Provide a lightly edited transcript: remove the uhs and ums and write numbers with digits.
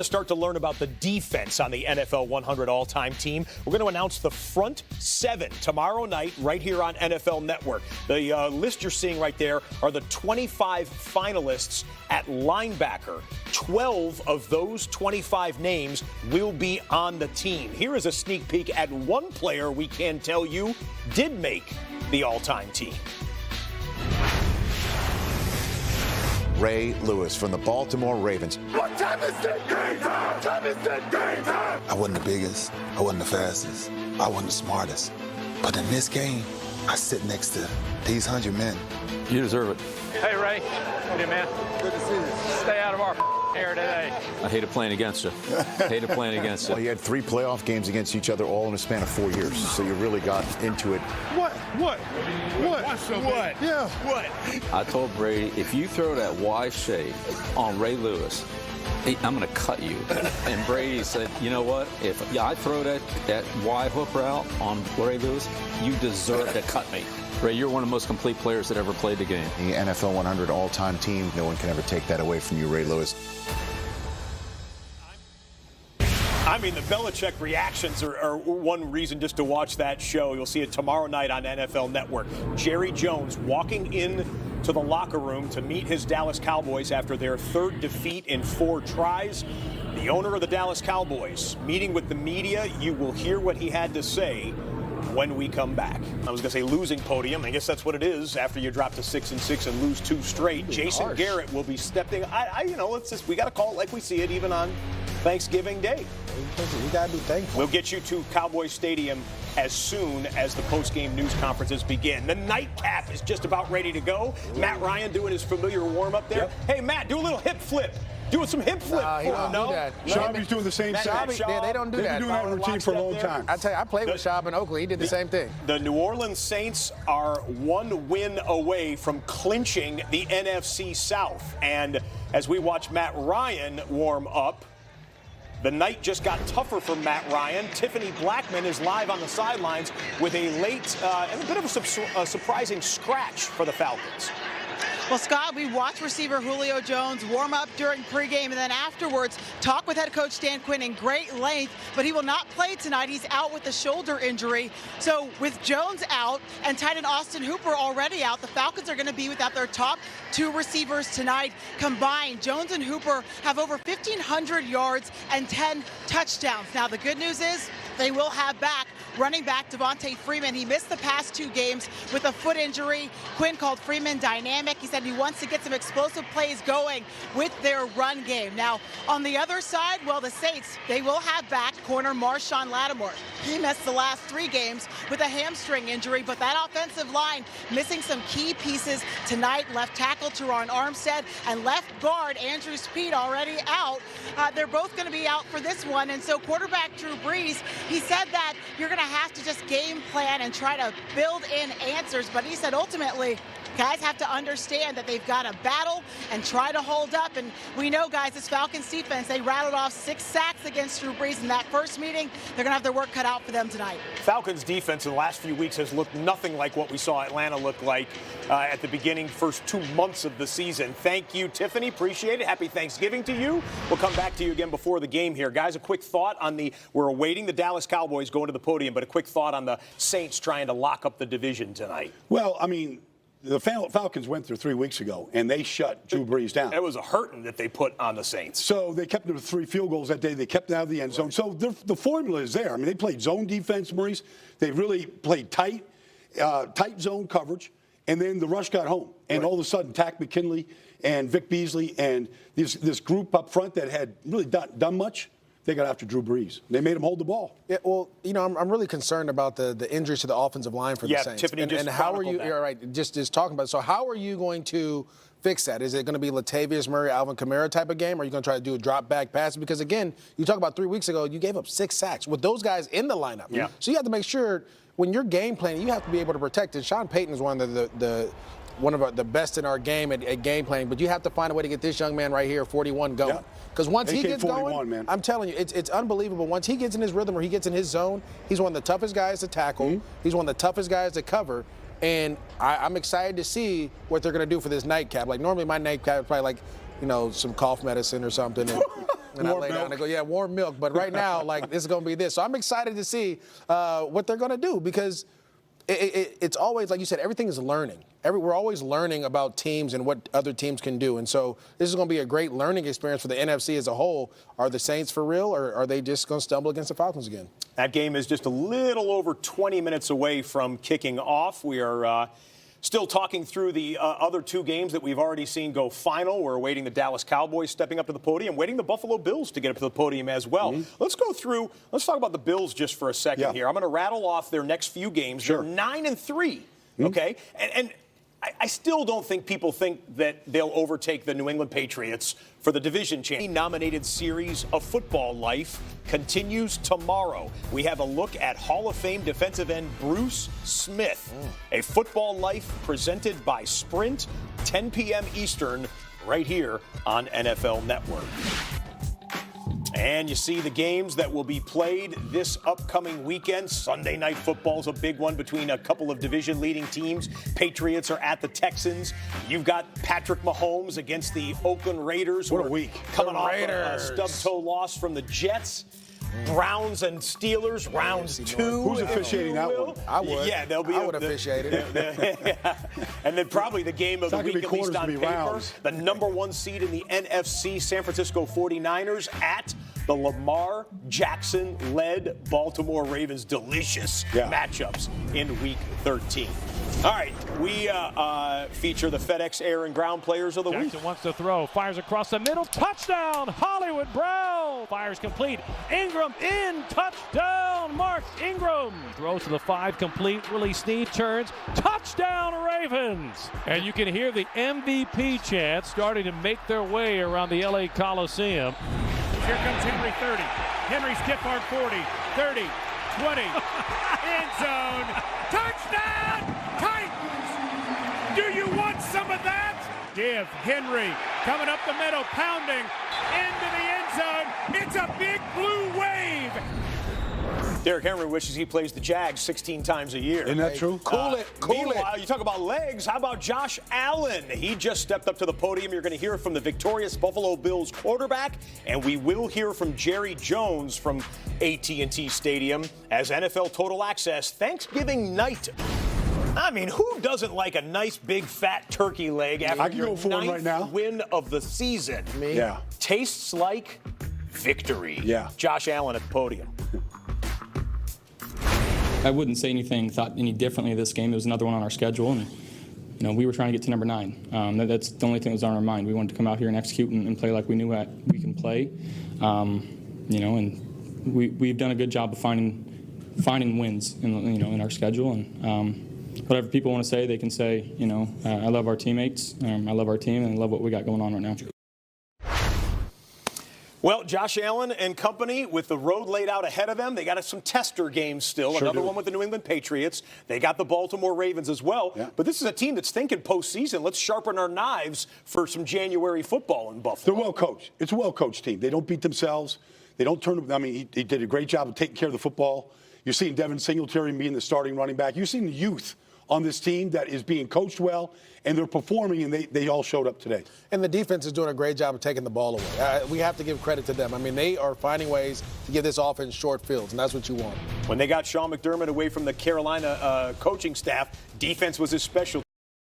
Start to learn about the defense on the NFL 100 all-time team. We're going to announce the front seven tomorrow night right here on NFL Network. The list you're seeing right there are the 25 finalists at linebacker. 12 of those 25 names will be on the team. Here is a sneak peek at one player we can tell you did make the all-time team. Ray Lewis from the Baltimore Ravens. What time is it? Game time! Time is it? Game time! I wasn't the biggest. I wasn't the fastest. I wasn't the smartest. But in this game, I sit next to these 100 men. You deserve it. Hey, Ray. Hey, man. Good to see you. Stay out of our hair today. I hated playing against you. Hated playing against you. Well, you had 3 playoff games against each other all in a span of 4 years, so you really got into it. What? Yeah. What? I told Brady, if you throw that Y shape on Ray Lewis, I'm going to cut you. And Brady said, you know what? If I throw that Y hook route on Ray Lewis, you deserve to cut me. Ray, you're one of the most complete players that ever played the game. The NFL 100 all-time team, no one can ever take that away from you, Ray Lewis. I mean, the Belichick reactions are one reason just to watch that show. You'll see it tomorrow night on NFL Network. Jerry Jones walking in to the locker room to meet his Dallas Cowboys after their 3rd defeat in 4 tries. The owner of the Dallas Cowboys meeting with the media. You will hear what he had to say when we come back. I was going to say losing podium. I guess that's what it is after you drop to 6-6 and lose 2 straight. Jason Garrett will be stepping. We got to call it like we see it, even on Thanksgiving Day. We got to be thankful. We'll get you to Cowboy Stadium as soon as the post-game news conferences begin. The nightcap is just about ready to go. Matt Ryan doing his familiar warm-up there. Yep. Hey, Matt, do a little hip flip. Doing some hip flip. He don't do that. Shabby's doing the same thing. They don't do that. They've been doing that routine for a long time. I tell you, I played with Shab in Oakland. He did the same thing. The New Orleans Saints are 1 win away from clinching the NFC South. And as we watch Matt Ryan warm up, the night just got tougher for Matt Ryan. Tiffany Blackman is live on the sidelines with a late and a bit of a surprising scratch for the Falcons. Well, Scott, we watched receiver Julio Jones warm up during pregame and then afterwards talk with head coach Dan Quinn in great length, but he will not play tonight. He's out with a shoulder injury. So with Jones out and tight end Austin Hooper already out, the Falcons are going to be without their top 2 receivers tonight combined. Jones and Hooper have over 1,500 yards and 10 touchdowns. Now, the good news is they will have back running back Devontae Freeman. He missed the past 2 games with a foot injury. Quinn called Freeman dynamic. He said he wants to get some explosive plays going with their run game. Now, on the other side, well, the Saints, they will have back corner Marshawn Lattimore. He missed the last 3 games with a hamstring injury, but that offensive line missing some key pieces tonight. Left tackle Teron Armstead and left guard Andrew Speed already out. They're both going to be out for this one, and so quarterback Drew Brees, he said that you're going to have to just game plan and try to build in answers, but he said ultimately guys have to understand that they've got to battle and try to hold up. And we know, guys, this Falcons defense, they rattled off 6 sacks against Drew Brees in that first meeting. They're going to have their work cut out for them tonight. Falcons defense in the last few weeks has looked nothing like what we saw Atlanta look like at the beginning, first 2 months of the season. Thank you, Tiffany. Appreciate it. Happy Thanksgiving to you. We'll come back to you again before the game here. Guys, a quick thought on we're awaiting the Dallas Cowboys going to the podium, but a quick thought on the Saints trying to lock up the division tonight. Well, I mean, the Falcons went through 3 weeks ago, and they shut Drew Brees down. It was a hurting that they put on the Saints. So they kept them to 3 field goals that day. They kept them out of the end zone. So the formula is there. I mean, they played zone defense, Maurice. They really played tight zone coverage, and then the rush got home. And all of a sudden, Tack McKinley and Vic Beasley and this group up front that had really done much, they got after Drew Brees. They made him hold the ball. Yeah, well, I'm really concerned about the injuries to the offensive line for the Saints. Tiffany just and how are you? that. You're right. Just talking about it. So how are you going to fix that? Is it going to be Latavius Murray, Alvin Kamara type of game? Or are you going to try to do a drop back pass? Because again, you talk about 3 weeks ago, you gave up 6 sacks with those guys in the lineup. Yeah. So you have to make sure when you're game planning, you have to be able to protect it. Sean Payton is one of the best in our game at game playing, but you have to find a way to get this young man right here, 41, going. Because once he gets going, man. I'm telling you, it's unbelievable. Once he gets in his rhythm or he gets in his zone, he's one of the toughest guys to tackle. Mm-hmm. He's one of the toughest guys to cover. And I'm excited to see what they're going to do for this nightcap. Like, normally my nightcap is probably like, some cough medicine or something. And, And I lay down and go, yeah, warm milk. But right now, like, this is going to be this. So I'm excited to see what they're going to do because it's always, like you said, everything is learning. We're always learning about teams and what other teams can do. And so this is going to be a great learning experience for the NFC as a whole. Are the Saints for real, or are they just going to stumble against the Falcons again? That game is just a little over 20 minutes away from kicking off. We are still talking through the other two games that we've already seen go final. We're awaiting the Dallas Cowboys stepping up to the podium, waiting the Buffalo Bills to get up to the podium as well. Let's talk about the Bills just for a second here. I'm going to rattle off their next few games. They're 9-3, okay? And I still don't think people think that they'll overtake the New England Patriots for the division championship. The nominated series of Football Life continues tomorrow. We have a look at Hall of Fame defensive end Bruce Smith. A Football Life presented by Sprint, 10 p.m. Eastern, right here on NFL Network. And you see the games that will be played this upcoming weekend. Sunday Night Football is a big one between a couple of division-leading teams. Patriots are at the Texans. You've got Patrick Mahomes against the Oakland Raiders. What a week. Coming off a stub-toe loss from the Jets. Browns and Steelers, round 2. Who's officiating that one? I would. Yeah, they'll be. I would officiate it. And then probably the game of the week, at least on paper. Rounds. The number 1 seed in the NFC, San Francisco 49ers at the Lamar Jackson-led Baltimore Ravens. Delicious matchups in Week 13. All right, we feature the FedEx Air and Ground Players of the Week. Jackson wants to throw, fires across the middle, touchdown, Hollywood Brown. Fires complete, Ingram in, touchdown, Mark Ingram. Throws to the 5, complete, Willie Snead turns, touchdown Ravens. And you can hear the MVP chant starting to make their way around the LA Coliseum. Here comes Henry, 30. Henry Stiffard, 40, 30, 20, end zone, touchdown! Titans! Do you want some of that? Give Henry coming up the middle, pounding into the end zone. It's a big blue wave. Derrick Henry wishes he plays the Jags 16 times a year. Isn't that true? Cool it. Meanwhile, you talk about legs. How about Josh Allen? He just stepped up to the podium. You're going to hear from the victorious Buffalo Bills quarterback, and we will hear from Jerry Jones from AT&T Stadium as NFL Total Access Thanksgiving night. I mean, who doesn't like a nice big fat turkey leg after your 9th win of the season? Me? Yeah. Tastes like victory. Yeah. Josh Allen at the podium. I wouldn't say thought any differently of this game. It was another one on our schedule, and we were trying to get to number 9. That's the only thing that was on our mind. We wanted to come out here and execute and play like we knew we can play, and we've done a good job of finding wins in our schedule. And whatever people want to say, they can say. I love our teammates, I love our team, and I love what we got going on right now. Well, Josh Allen and company, with the road laid out ahead of them, they got some tester games still. Another one with the New England Patriots. They got the Baltimore Ravens as well. Yeah. But this is a team that's thinking postseason. Let's sharpen our knives for some January football in Buffalo. They're well coached. It's a well coached team. They don't beat themselves. They don't turn. I mean, he did a great job of taking care of the football. You're seeing Devin Singletary being the starting running back. You're seeing the youth on this team that is being coached well, and they're performing, and they all showed up today. And the defense is doing a great job of taking the ball away. We have to give credit to them. I mean, they are finding ways to give this offense short fields, and that's what you want. When they got Sean McDermott away from the Carolina coaching staff, defense was his specialty.